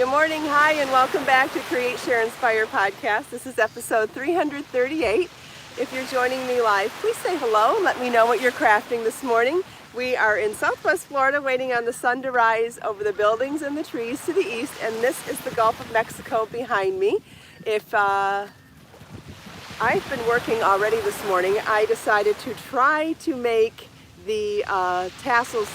Good morning, hi, and welcome back to Create, Share, Inspire podcast. This is episode 338. If you're joining me live, please say hello and let me know what you're crafting this morning. We are in Southwest Florida waiting on the sun to rise over the buildings and the trees to the east, and this is the Gulf of Mexico behind me. I've been working already this morning, I decided to try to make the tassel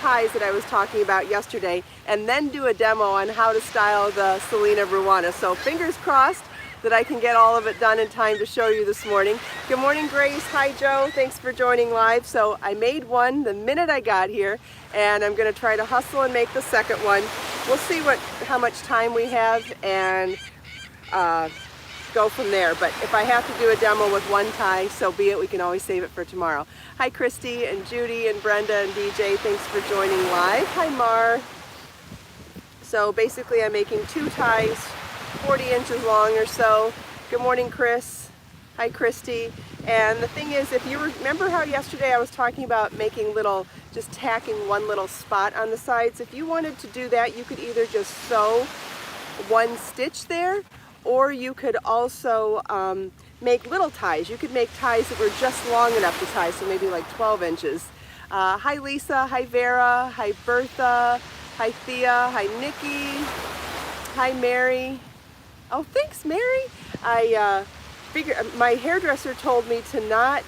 ties that I was talking about yesterday, and then do a demo on how to style the Selena ruana. So fingers crossed that I can get all of it done in time to show you this morning. Good morning, Grace. Hi, Joe. Thanks for joining live. So I made one the minute I got here, and I'm going to try to hustle and make the second one. We'll see how much time we have and go from there. But if I have to do a demo with one tie, so be it. We can always save it for tomorrow. Hi, Christy and Judy and Brenda and DJ. Thanks for joining live. Hi, Mar. So basically I'm making two ties, 40 inches long or so. Good morning, Chris. Hi, Christy. And the thing is, if you remember how yesterday I was talking about making just tacking one little spot on the sides, if you wanted to do that, you could either just sew one stitch there, or you could also make little ties. You could make ties that were just long enough to tie, so maybe like 12 inches. Hi, Lisa. Hi, Vera. Hi, Bertha. Hi, Thea. Hi, Nikki. Hi, Mary. Oh, thanks, Mary. My hairdresser told me to not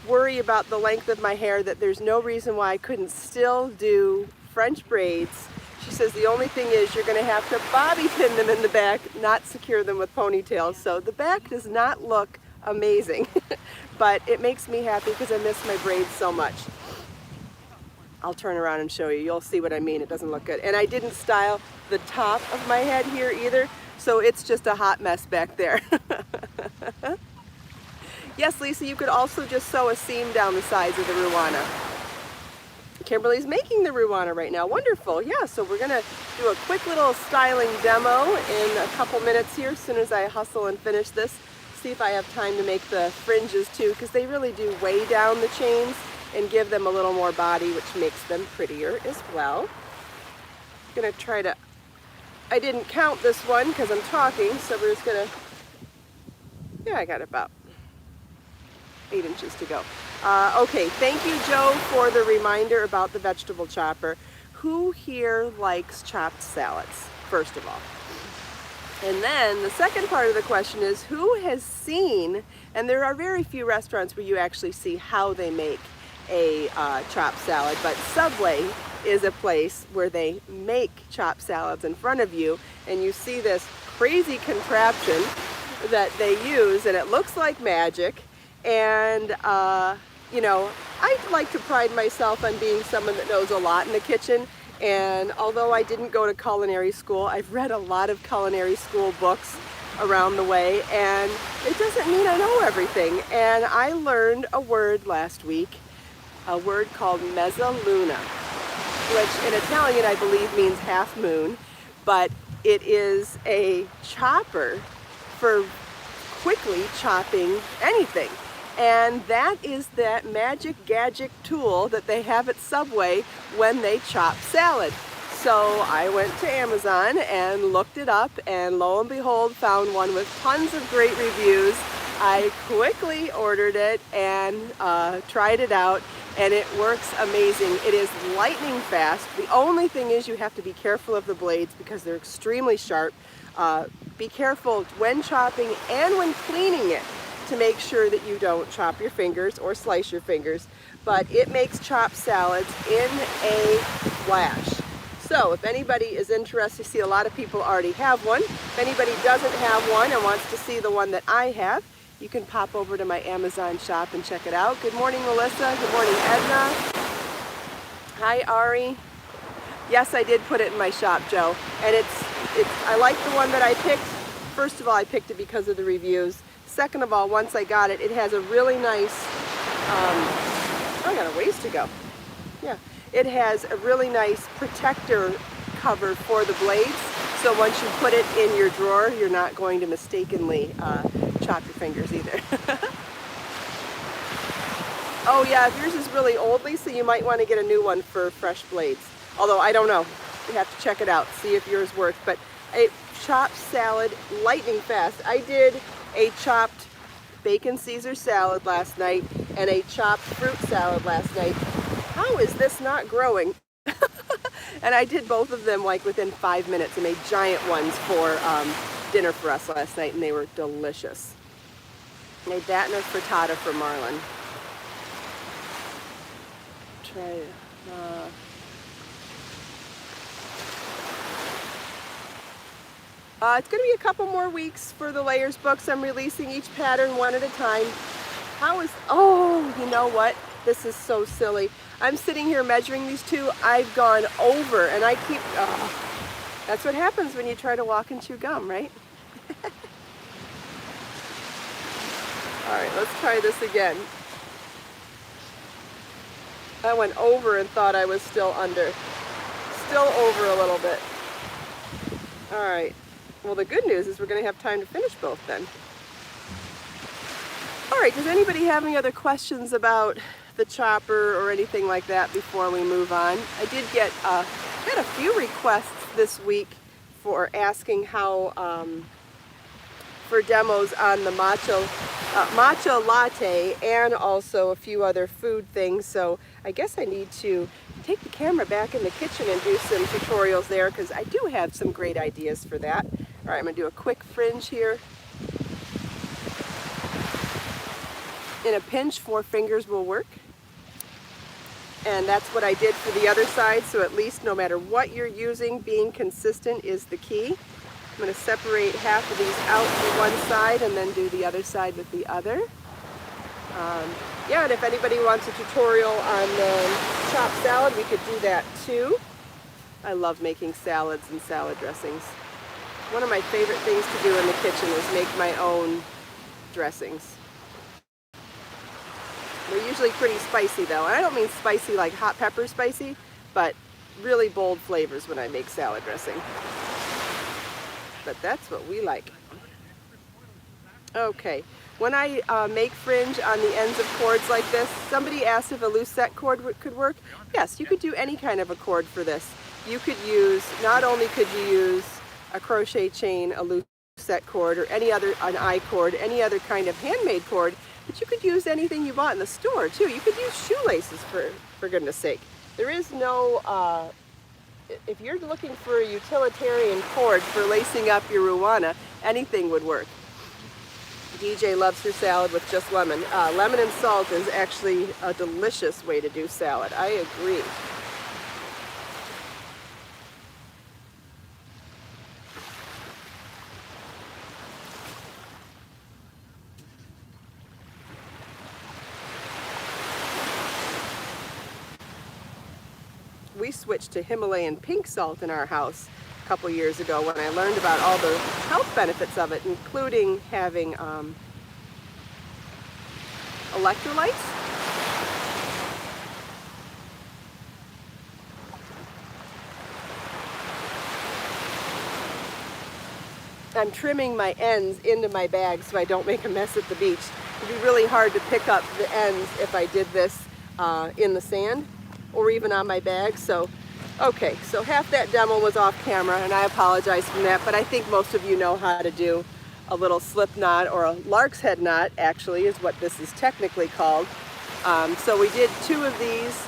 worry about the length of my hair, that there's no reason why I couldn't still do French braids. She says the only thing is you're going to have to bobby pin them in the back, not secure them with ponytails. So the back does not look amazing, but it makes me happy because I miss my braids so much. I'll turn around and show you. You'll see what I mean. It doesn't look good. And I didn't style the top of my head here either, so it's just a hot mess back there. Yes, Lisa, you could also just sew a seam down the sides of the ruana. Kimberly's making the ruana right now. Wonderful. Yeah, so we're going to do a quick little styling demo in a couple minutes here as soon as I hustle and finish this. See if I have time to make the fringes too, because they really do weigh down the chains and give them a little more body, which makes them prettier as well. I'm going to try to, I didn't count this one because I'm talking, so we're just going to, yeah, I got about 8 inches to go. Okay, thank you, Joe, for the reminder about the vegetable chopper. Who here likes chopped salads, first of all? And then the second part of the question is, who has seen, and there are very few restaurants where you actually see how they make a chopped salad, but Subway is a place where they make chopped salads in front of you, and you see this crazy contraption that they use, and it looks like magic. And you know, I like to pride myself on being someone that knows a lot in the kitchen, and although I didn't go to culinary school, I've read a lot of culinary school books around the way, and it doesn't mean I know everything. And I learned a word last week, a word called mezzaluna, which in Italian I believe means half moon, but it is a chopper for quickly chopping anything. And that is that magic gadget tool that they have at Subway when they chop salad. So I went to Amazon and looked it up, and lo and behold, found one with tons of great reviews. I quickly ordered it and tried it out, and it works amazing. It is lightning fast. The only thing is you have to be careful of the blades because they're extremely sharp. Be careful when chopping and when cleaning it to make sure that you don't chop your fingers or slice your fingers, but it makes chopped salads in a flash. So if anybody is interested, see a lot of people already have one. If anybody doesn't have one and wants to see the one that I have, you can pop over to my Amazon shop and check it out. Good morning, Melissa. Good morning, Edna. Hi, Ari. Yes, I did put it in my shop, Joe. And I like the one that I picked. First of all, I picked it because of the reviews. Second of all, once I got it, it has a really nice, I got a ways to go. Yeah, it has a really nice protector cover for the blades. So once you put it in your drawer, you're not going to mistakenly chop your fingers either. Oh yeah, if yours is really old, Lisa, you might want to get a new one for fresh blades. Although I don't know. You have to check it out, see if yours works. But a chopped salad, lightning fast. I did a chopped bacon Caesar salad last night and a chopped fruit salad last night. How is this not growing? And I did both of them like within 5 minutes. I made giant ones for dinner for us last night, and they were delicious. Made that and a frittata for Marlon. Try it's going to be a couple more weeks for the layers books. I'm releasing each pattern one at a time. Oh, you know what? This is so silly. I'm sitting here measuring these two. I've gone over, and I keep, that's what happens when you try to walk and chew gum, right? All right, let's try this again. I went over and thought I was still under. Still over a little bit. All right. Well, the good news is we're going to have time to finish both then. All right, does anybody have any other questions about the chopper or anything like that before we move on? I did get a few requests this week for asking how, for demos on the matcha latte and also a few other food things. So I guess I need to take the camera back in the kitchen and do some tutorials there, because I do have some great ideas for that. All right, I'm gonna do a quick fringe here. In a pinch, 4 fingers will work. And that's what I did for the other side, so at least no matter what you're using, being consistent is the key. I'm going to separate half of these out to one side and then do the other side with the other. Yeah, and if anybody wants a tutorial on chopped salad, we could do that too. I love making salads and salad dressings. One of my favorite things to do in the kitchen is make my own dressings. They're usually pretty spicy though, and I don't mean spicy like hot pepper spicy, but really bold flavors when I make salad dressing. But that's what we like. Okay, when I make fringe on the ends of cords like this, somebody asked if a loose set cord could work. Yes, you could do any kind of a cord for this. You could use, not only could you use a crochet chain, a loose set cord, or any other, an I cord, any other kind of handmade cord, but you could use anything you bought in the store too. You could use shoelaces for goodness sake. There is no, if you're looking for a utilitarian cord for lacing up your ruana, anything would work. DJ loves her salad with just lemon. Lemon and salt is actually a delicious way to do salad. I agree. We switched to Himalayan pink salt in our house a couple years ago when I learned about all the health benefits of it, including having electrolytes. I'm trimming my ends into my bag so I don't make a mess at the beach. It'd be really hard to pick up the ends if I did this in the sand or even on my bag. So, okay, so half that demo was off camera, and I apologize for that, but I think most of you know how to do a little slip knot, or a lark's head knot, actually, is what this is technically called. So we did 2 of these.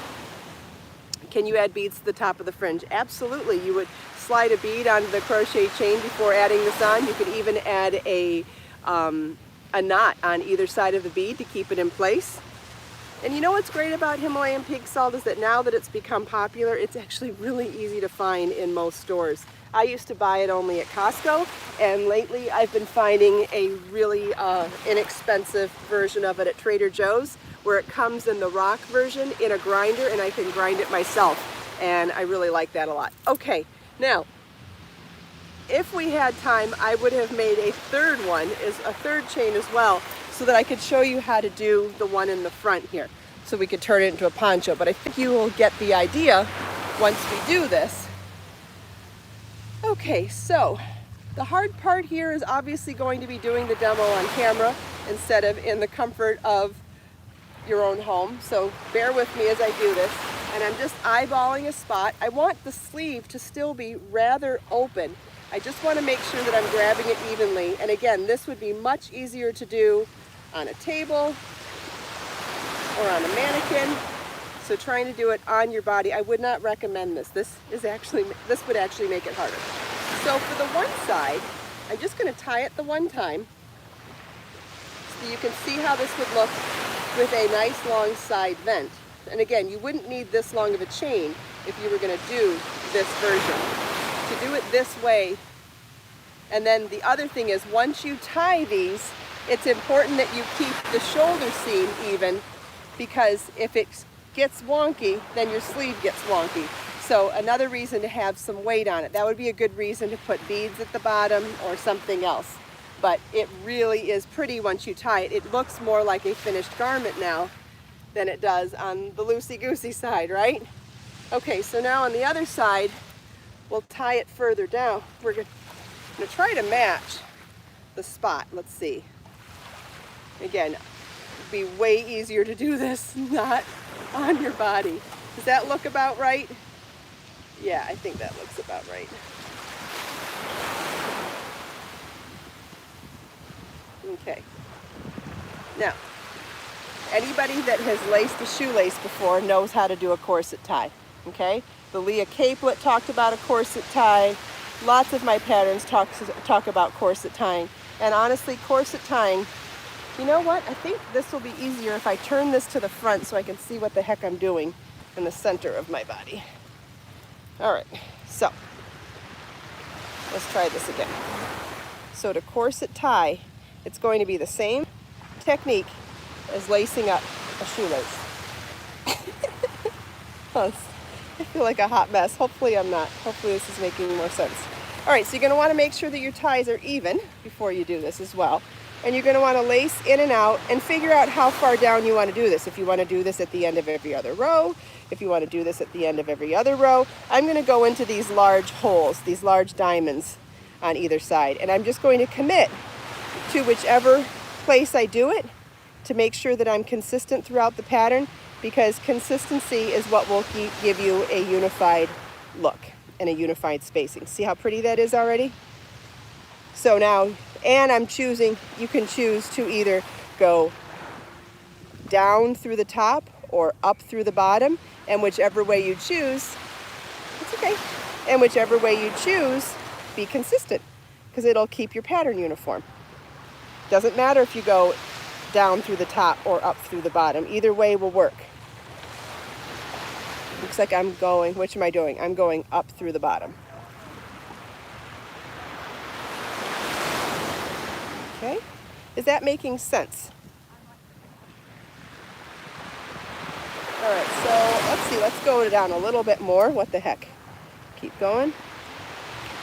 Can you add beads to the top of the fringe? Absolutely. You would slide a bead onto the crochet chain before adding this on. You could even add a knot on either side of the bead to keep it in place. And you know what's great about Himalayan pink salt is that now that it's become popular, it's actually really easy to find in most stores. I used to buy it only at Costco, and lately I've been finding a really inexpensive version of it at Trader Joe's, where it comes in the rock version in a grinder, and I can grind it myself, and I really like that a lot. Okay, now, if we had time, I would have made a third one, a third chain as well, so that I could show you how to do the one in the front here, so we could turn it into a poncho. But I think you will get the idea once we do this. Okay, so the hard part here is obviously going to be doing the demo on camera instead of in the comfort of your own home. So bear with me as I do this. and I'm just eyeballing a spot. I want the sleeve to still be rather open. I just want to make sure that I'm grabbing it evenly. And again, this would be much easier to do on a table or on a mannequin. So trying to do it on your body, I would not recommend this. This would actually make it harder. So for the one side, I'm just going to tie it the one time so you can see how this would look with a nice long side vent. And again, you wouldn't need this long of a chain if you were going to do this version. To do it this way, and then the other thing is once you tie these, it's important that you keep the shoulder seam even, because if it gets wonky, then your sleeve gets wonky. So another reason to have some weight on it. That would be a good reason to put beads at the bottom or something else. But it really is pretty once you tie it. It looks more like a finished garment now than it does on the loosey-goosey side, right? Okay, so now on the other side, we'll tie it further down. We're going to try to match the spot. Let's see. Again, it'd be way easier to do this not on your body. Does that look about right? Yeah, I think that looks about right. Okay. Now, anybody that has laced a shoelace before knows how to do a corset tie, okay? The Leah Capelet talked about a corset tie. Lots of my patterns talk about corset tying. And honestly, corset tying, you know what? I think this will be easier if I turn this to the front so I can see what the heck I'm doing in the center of my body. All right, so let's try this again. So to corset tie, it's going to be the same technique as lacing up a shoelace. I feel like a hot mess. Hopefully I'm not. Hopefully this is making more sense. All right, so you're going to want to make sure that your ties are even before you do this as well. And you're going to want to lace in and out and figure out how far down you want to do this. If you want to do this at the end of every other row, if you want to do this at the end of every other row. I'm going to go into these large holes, these large diamonds on either side. And I'm just going to commit to whichever place I do it to make sure that I'm consistent throughout the pattern, because consistency is what will give you a unified look and a unified spacing. See how pretty that is already? So now, and I'm choosing, you can choose to either go down through the top or up through the bottom, and whichever way you choose, it's okay, and whichever way you choose, be consistent, because it'll keep your pattern uniform. Doesn't matter if you go down through the top or up through the bottom. Either way will work. Looks like I'm going, which am I doing? I'm going up through the bottom. Okay, is that making sense? All right, so let's see, let's go down a little bit more. What the heck? Keep going.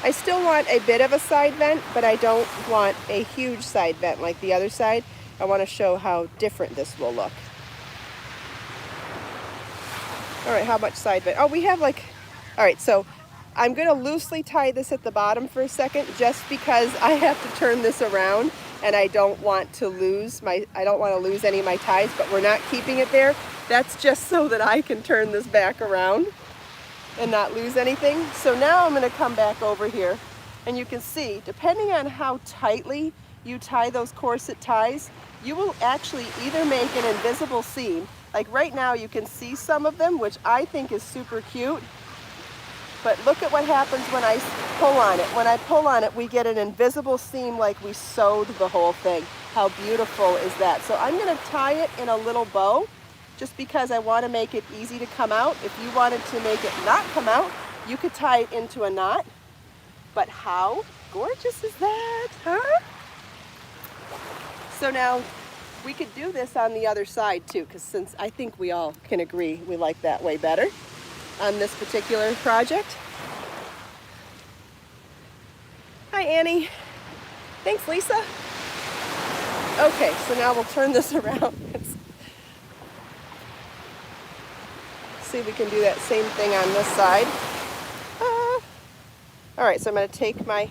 I still want a bit of a side vent, but I don't want a huge side vent like the other side. I want to show how different this will look. All right, how much side vent? Oh, we have like, all right, so I'm going to loosely tie this at the bottom for a second just because I have to turn this around and I don't want to lose any of my ties, but we're not keeping it there. That's just so that I can turn this back around and not lose anything. So now I'm going to come back over here, and you can see, depending on how tightly you tie those corset ties, you will actually either make an invisible seam. Like right now you can see some of them, which I think is super cute. But look at what happens when I pull on it. When I pull on it, we get an invisible seam like we sewed the whole thing. How beautiful is that? So I'm going to tie it in a little bow just because I want to make it easy to come out. If you wanted to make it not come out, you could tie it into a knot. But how gorgeous is that, huh? So now we could do this on the other side too, because since I think we all can agree we like that way better on this particular project. Hi, Annie. Thanks, Lisa. Okay, so now we'll turn this around. See if we can do that same thing on this side. All right, so I'm going to take my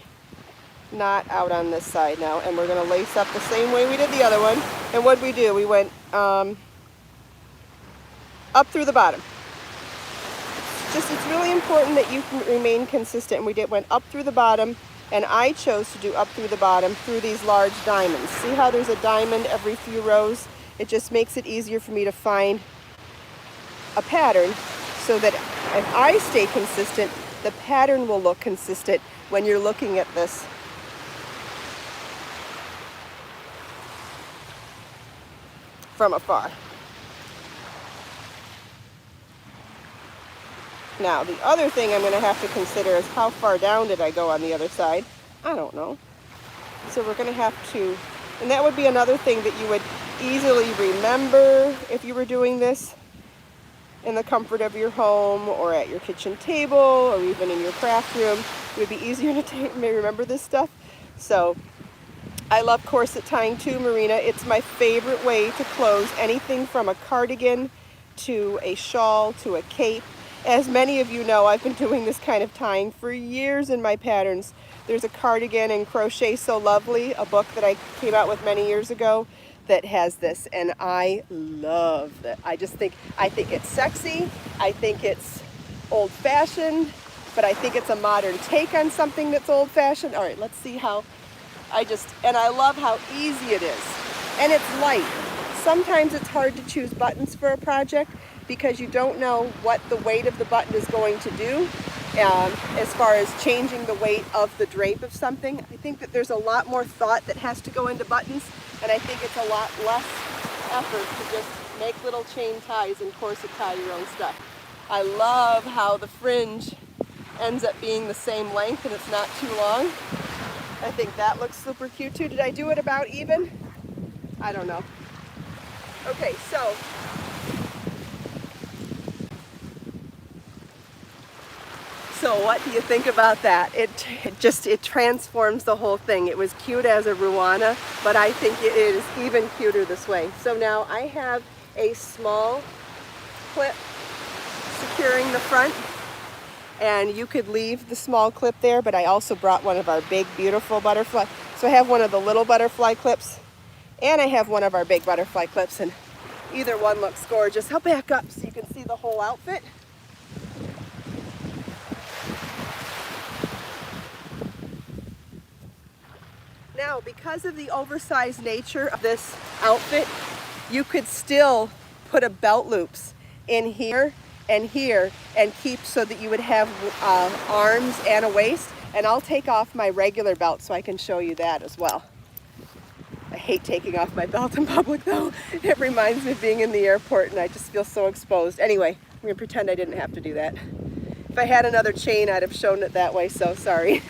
knot out on this side now, and we're going to lace up the same way we did the other one. And what did we do? We went up through the bottom. it's really important that you can remain consistent. We went up through the bottom, and I chose to do up through the bottom through these large diamonds. See how there's a diamond every few rows? It just makes it easier for me to find a pattern so that if I stay consistent, the pattern will look consistent when you're looking at this. From afar. Now, the other thing I'm going to have to consider is how far down did I go on the other side? I don't know. So we're going to have to, and that would be another thing that you would easily remember if you were doing this in the comfort of your home or at your kitchen table or even in your craft room. It would be easier to remember this stuff. So I love corset tying too, Marina. It's my favorite way to close anything from a cardigan to a shawl to a cape. As many of you know, I've been doing this kind of tying for years in my patterns. There's a cardigan in Crochet So Lovely, a book that I came out with many years ago that has this, and I love that. I think it's sexy. I think it's old-fashioned, but I think it's a modern take on something that's old-fashioned. All right, let's see how and I love how easy it is. And it's light. Sometimes it's hard to choose buttons for a project because you don't know what the weight of the button is going to do as far as changing the weight of the drape of something. I think that there's a lot more thought that has to go into buttons, and I think it's a lot less effort to just make little chain ties and corset tie your own stuff. I love how the fringe ends up being the same length and it's not too long. I think that looks super cute too. Did I do it about even? I don't know. Okay, so what do you think about that? It transforms the whole thing. It was cute as a ruana, but I think it is even cuter this way. So now I have a small clip securing the front, and you could leave the small clip there, but I also brought one of our big, beautiful butterfly. So I have one of the little butterfly clips, and I have one of our big butterfly clips, and either one looks gorgeous. I'll back up so you can see the whole outfit. Now, because of the oversized nature of this outfit, you could still put a belt loops in here and keep so that you would have arms and a waist. And I'll take off my regular belt so I can show you that as well. I hate taking off my belt in public though. It reminds me of being in the airport and I just feel so exposed. Anyway, I'm gonna pretend I didn't have to do that. If I had another chain, I'd have shown it that way, so sorry.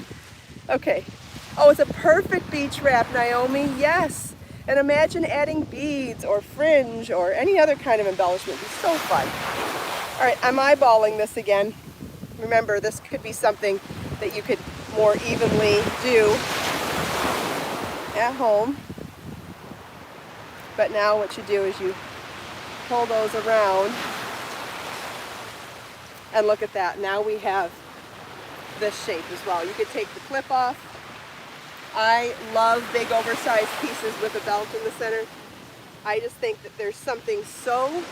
Okay. Oh, it's a perfect beach wrap, Naomi. Yes. And imagine adding beads or fringe or any other kind of embellishment. It'd be so fun. All right, I'm eyeballing this again. Remember, this could be something that you could more evenly do at home. But now what you do is you pull those around and look at that. Now we have this shape as well. You could take the clip off. I love big oversized pieces with a belt in the center. I just think that there's something so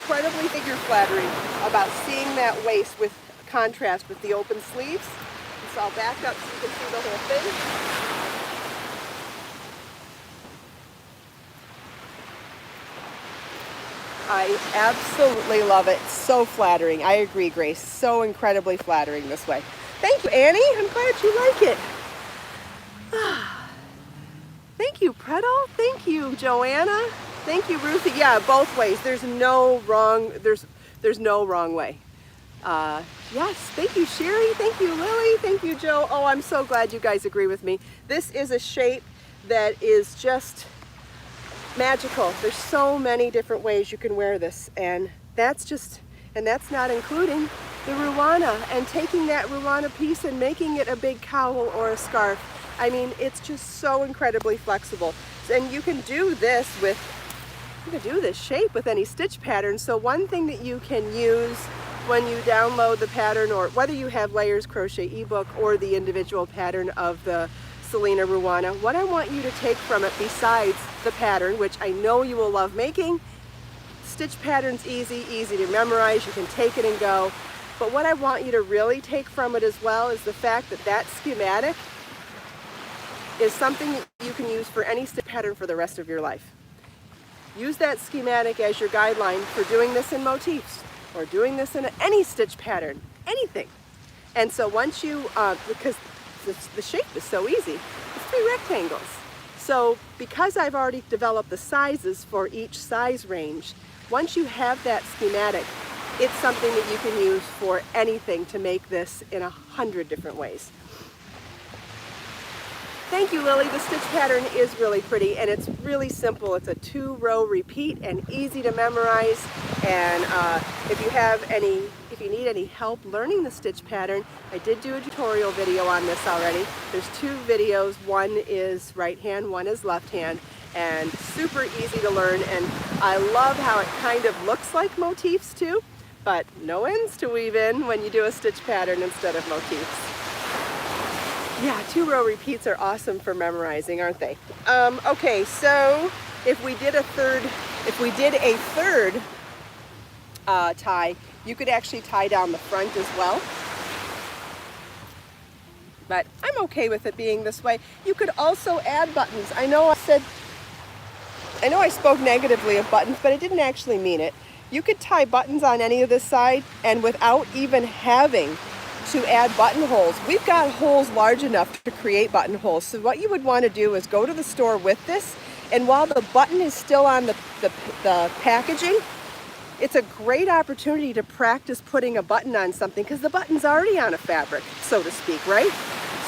incredibly figure flattering about seeing that waist with contrast with the open sleeves. And so I'll back up so you can see the whole thing. I absolutely love it. So flattering. I agree, Grace. So incredibly flattering this way. Thank you, Annie. I'm glad you like it. Thank you, Preddle. Thank you, Joanna. Thank you, Ruthie. Yeah, both ways. There's no wrong. There's no wrong way. Yes. Thank you, Sherry. Thank you, Lily. Thank you, Joe. Oh, I'm so glad you guys agree with me. This is a shape that is just magical. There's so many different ways you can wear this, and that's not including the ruana and taking that ruana piece and making it a big cowl or a scarf. I mean, it's just so incredibly flexible. And you can do this shape with any stitch pattern. So one thing that you can use when you download the pattern, or whether you have Layers Crochet ebook or the individual pattern of the Selena Ruana, what I want you to take from it besides the pattern, which I know you will love making, stitch pattern's easy to memorize, you can take it and go. But what I want you to really take from it as well is the fact that that schematic is something that you can use for any stitch pattern for the rest of your life. Use that schematic as your guideline for doing this in motifs or doing this in any stitch pattern, anything. And so once you, because the shape is so easy, it's 3 rectangles. So because I've already developed the sizes for each size range, once you have that schematic, it's something that you can use for anything to make this in 100 different ways. Thank you, Lily. The stitch pattern is really pretty and it's really simple. It's a 2-row repeat and easy to memorize. And if you need any help learning the stitch pattern, I did do a tutorial video on this already. There's 2 videos. One is right hand, one is left hand, and super easy to learn. And I love how it kind of looks like motifs too, but no ends to weave in when you do a stitch pattern instead of motifs. Yeah, 2-row repeats are awesome for memorizing, aren't they? Okay, so if we did a third tie, you could actually tie down the front as well. But I'm okay with it being this way. You could also add buttons. I know I spoke negatively of buttons, but I didn't actually mean it. You could tie buttons on any of this side, and without even having to add buttonholes. We've got holes large enough to create buttonholes. So what you would want to do is go to the store with this, and while the button is still on the packaging, it's a great opportunity to practice putting a button on something because the button's already on a fabric, so to speak, right?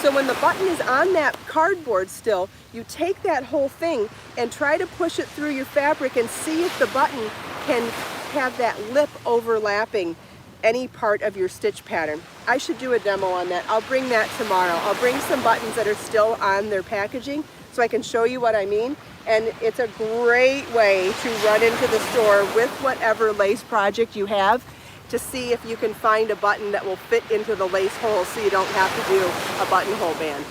So when the button is on that cardboard still, you take that whole thing and try to push it through your fabric and see if the button can have that lip overlapping any part of your stitch pattern. I should do a demo on that. I'll bring that tomorrow. I'll bring some buttons that are still on their packaging so I can show you what I mean. And it's a great way to run into the store with whatever lace project you have to see if you can find a button that will fit into the lace hole so you don't have to do a buttonhole band.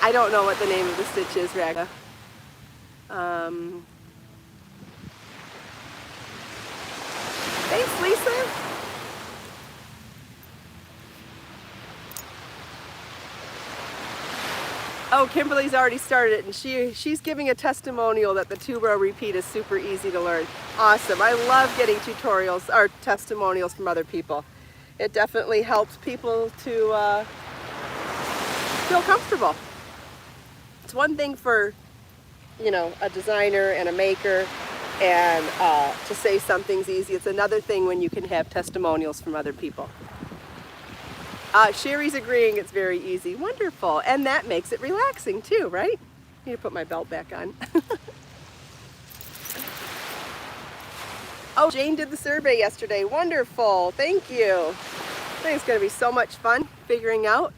I don't know what the name of the stitch is, Raga. Thanks, Lisa. Oh, Kimberly's already started it, and she's giving a testimonial that the 2-row repeat is super easy to learn. Awesome. I love getting tutorials or testimonials from other people. It definitely helps people to feel comfortable. It's one thing for, you know, a designer and a maker and to say something's easy. It's another thing when you can have testimonials from other people. Sherry's agreeing it's very easy. Wonderful. And that makes it relaxing too, right? I need to put my belt back on. Oh, Jane did the survey yesterday. Wonderful. Thank you. I think it's going to be so much fun figuring out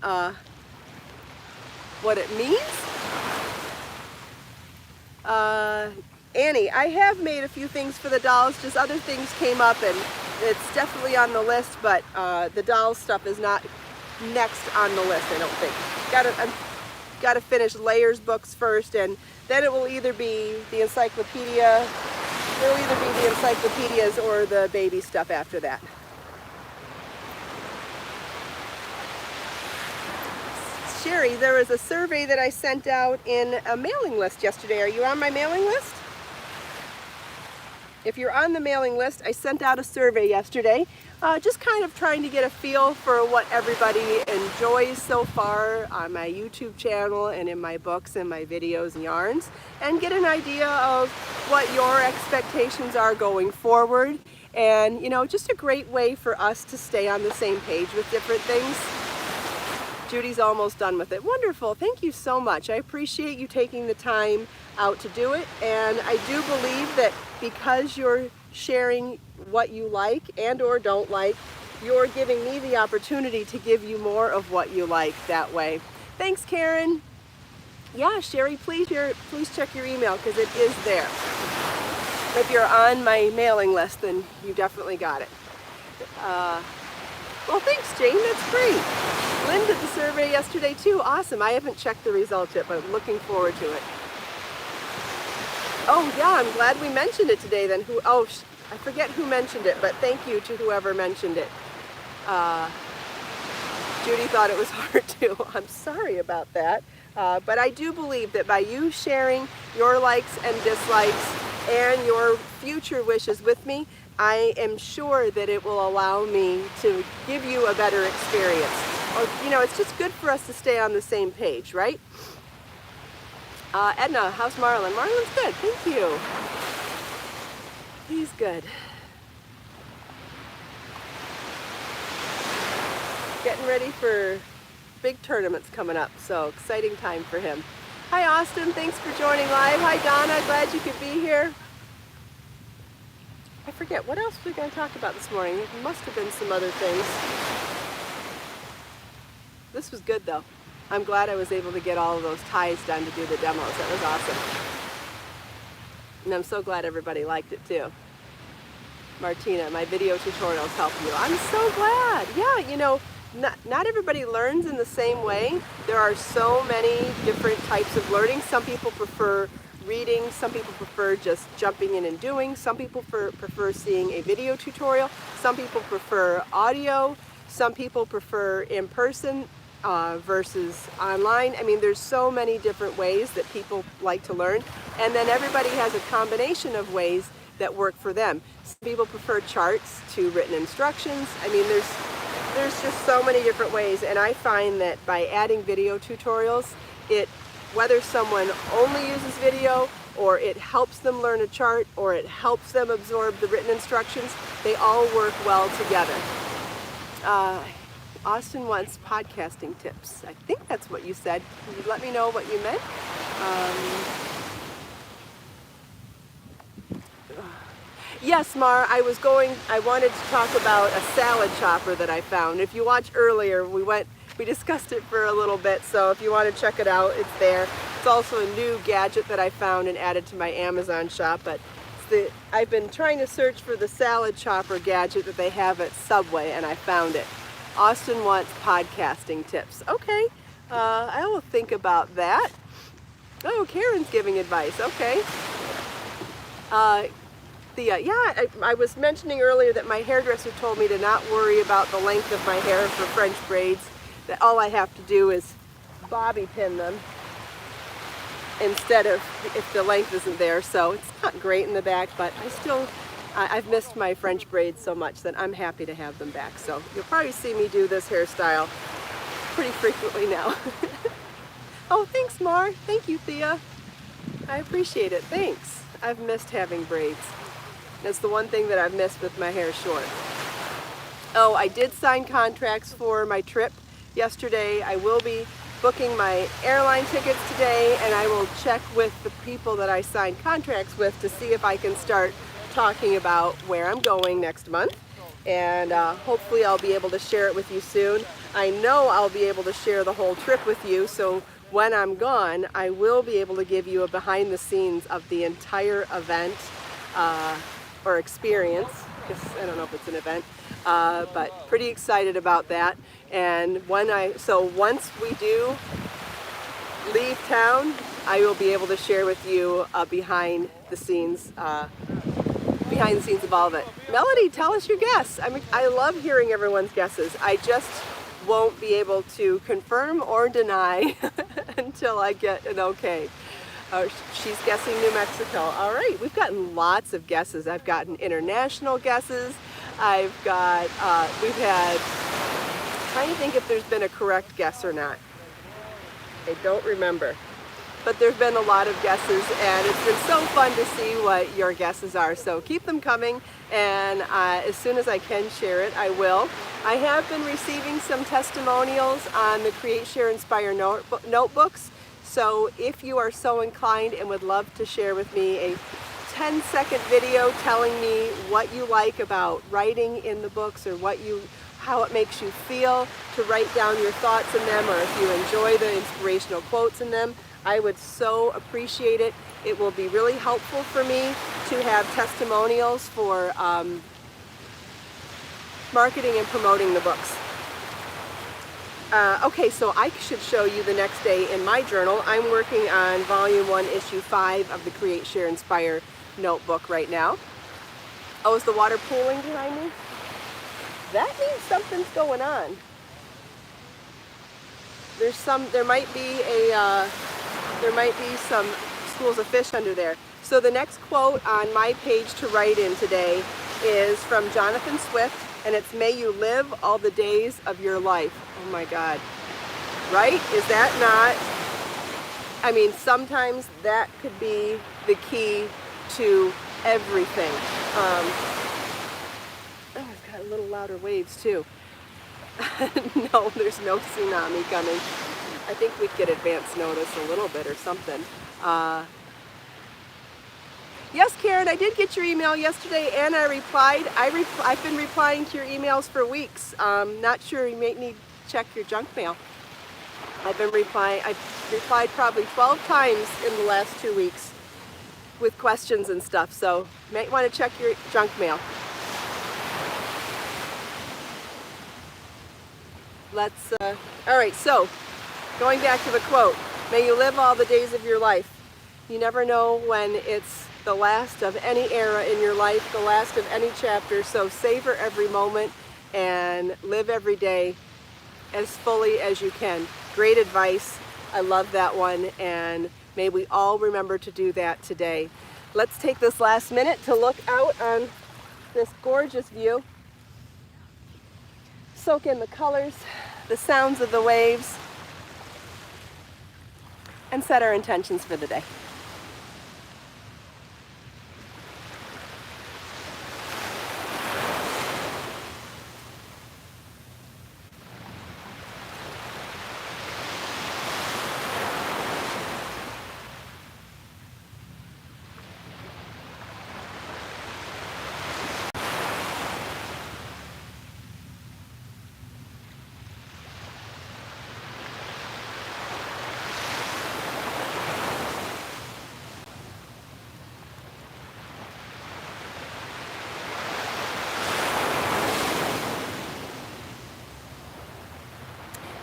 what it means. Annie, I have made a few things for the dolls, just other things came up and it's definitely on the list, but the doll stuff is not next on the list, I don't think. Got to finish Layers books first, and then it will either be the encyclopedia, it'll either be the encyclopedias or the baby stuff after that. Sherry, there was a survey that I sent out in a mailing list yesterday. Are you on my mailing list? If you're on the mailing list, I sent out a survey yesterday, just kind of trying to get a feel for what everybody enjoys so far on my YouTube channel and in my books and my videos and yarns, and get an idea of what your expectations are going forward. And, you know, just a great way for us to stay on the same page with different things. Judy's almost done with it. Wonderful. Thank you so much. I appreciate you taking the time out to do it. And I do believe that because you're sharing what you like and or don't like, you're giving me the opportunity to give you more of what you like that way. Thanks, Karen. Yeah, Sherry, please check your email because it is there. If you're on my mailing list, then you definitely got it. Well, thanks, Jane. That's great. Lynn did the survey yesterday too. Awesome. I haven't checked the results yet, but I'm looking forward to it. Oh yeah, I'm glad we mentioned it today then. I forget who mentioned it, but thank you to whoever mentioned it. Judy thought it was hard too. I'm sorry about that. But I do believe that by you sharing your likes and dislikes and your future wishes with me, I am sure that it will allow me to give you a better experience. Or, it's just good for us to stay on the same page, right? Edna, how's Marlon? Marlon's good, thank you. He's good. Getting ready for big tournaments coming up, so exciting time for him. Hi Austin, thanks for joining live. Hi Donna, glad you could be here. I forget, what else were we going to talk about this morning? There must have been some other things. This was good though. I'm glad I was able to get all of those ties done to do the demos. That was awesome. And I'm so glad everybody liked it too. Martina, my video tutorials help you. I'm so glad. Yeah, not everybody learns in the same way. There are so many different types of learning. Some people prefer reading, some people prefer just jumping in and doing, some people prefer seeing a video tutorial, some people prefer audio, some people prefer in person versus online. I mean, there's so many different ways that people like to learn, and then everybody has a combination of ways that work for them. Some people prefer charts to written instructions. I mean, there's just so many different ways, and I find that by adding video tutorials, whether someone only uses video, or it helps them learn a chart, or it helps them absorb the written instructions, they all work well together. Austin wants podcasting tips. I think that's what you said. Can you let me know what you meant? Yes, Mar, I wanted to talk about a salad chopper that I found. If you watched earlier, we discussed it for a little bit, so if you want to check it out, it's there. It's also a new gadget that I found and added to my Amazon shop, but I've been trying to search for the salad chopper gadget that they have at Subway, and I found it. Austin wants podcasting tips. Okay, I will think about that. Oh, Karen's giving advice. Okay. I was mentioning earlier that my hairdresser told me to not worry about the length of my hair for French braids, that all I have to do is bobby pin them instead of if the length isn't there. So it's not great in the back, but I've missed my French braids so much that I'm happy to have them back. So you'll probably see me do this hairstyle pretty frequently now. Oh, thanks, Mar. Thank you, Thea. I appreciate it. Thanks. I've missed having braids. That's the one thing that I've missed with my hair short. Oh, I did sign contracts for my trip yesterday. I will be booking my airline tickets today, and I will check with the people that I signed contracts with to see if I can start talking about where I'm going next month. And hopefully I'll be able to share it with you soon. I know I'll be able to share the whole trip with you, so when I'm gone, I will be able to give you a behind the scenes of the entire event or experience, because I don't know if it's an event, but pretty excited about that. And once we do leave town, I will be able to share with you behind the scenes of all of it. Melody, tell us your guess. I love hearing everyone's guesses. I just won't be able to confirm or deny until I get an okay. She's guessing New Mexico. All right, we've gotten lots of guesses. I've gotten international guesses. We've had, trying to think if there's been a correct guess or not. I don't remember. But there's been a lot of guesses, and it's been so fun to see what your guesses are. So keep them coming, and as soon as I can share it, I will. I have been receiving some testimonials on the Create, Share, Inspire notebooks. So if you are so inclined and would love to share with me a 10-second video telling me what you like about writing in the books, or how it makes you feel to write down your thoughts in them, or if you enjoy the inspirational quotes in them, I would so appreciate it. It will be really helpful for me to have testimonials for marketing and promoting the books. Okay, so I should show you the next day in my journal. I'm working on Volume 1, Issue 5 of the Create, Share, Inspire notebook right now. Oh, is the water pooling behind me? That means something's going on. There might be some schools of fish under there. So the next quote on my page to write in today is from Jonathan Swift, and it's, "May you live all the days of your life." Oh my God. Right? Is that not? I mean, sometimes that could be the key to everything. Oh, it's got a little louder waves too. No, there's no tsunami coming. I think we'd get advance notice a little bit or something. Yes, Karen, I did get your email yesterday and I replied. I've been replying to your emails for weeks. Not sure, you may need to check your junk mail. I've replied probably 12 times in the last 2 weeks with questions and stuff, so you might want to check your junk mail. All right, so going back to the quote, "May you live all the days of your life." You never know when it's the last of any era in your life, the last of any chapter, so savor every moment and live every day as fully as you can. Great advice. I love that one, and may we all remember to do that today. Let's take this last minute to look out on this gorgeous view. Soak in the colors, the sounds of the waves, and set our intentions for the day.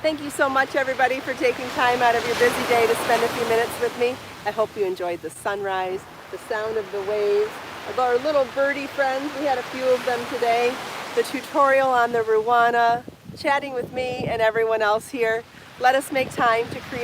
Thank you so much, everybody, for taking time out of your busy day to spend a few minutes with me. I hope you enjoyed the sunrise, the sound of the waves, of our little birdie friends. We had a few of them today. The tutorial on the ruana, chatting with me and everyone else here. Let us make time to create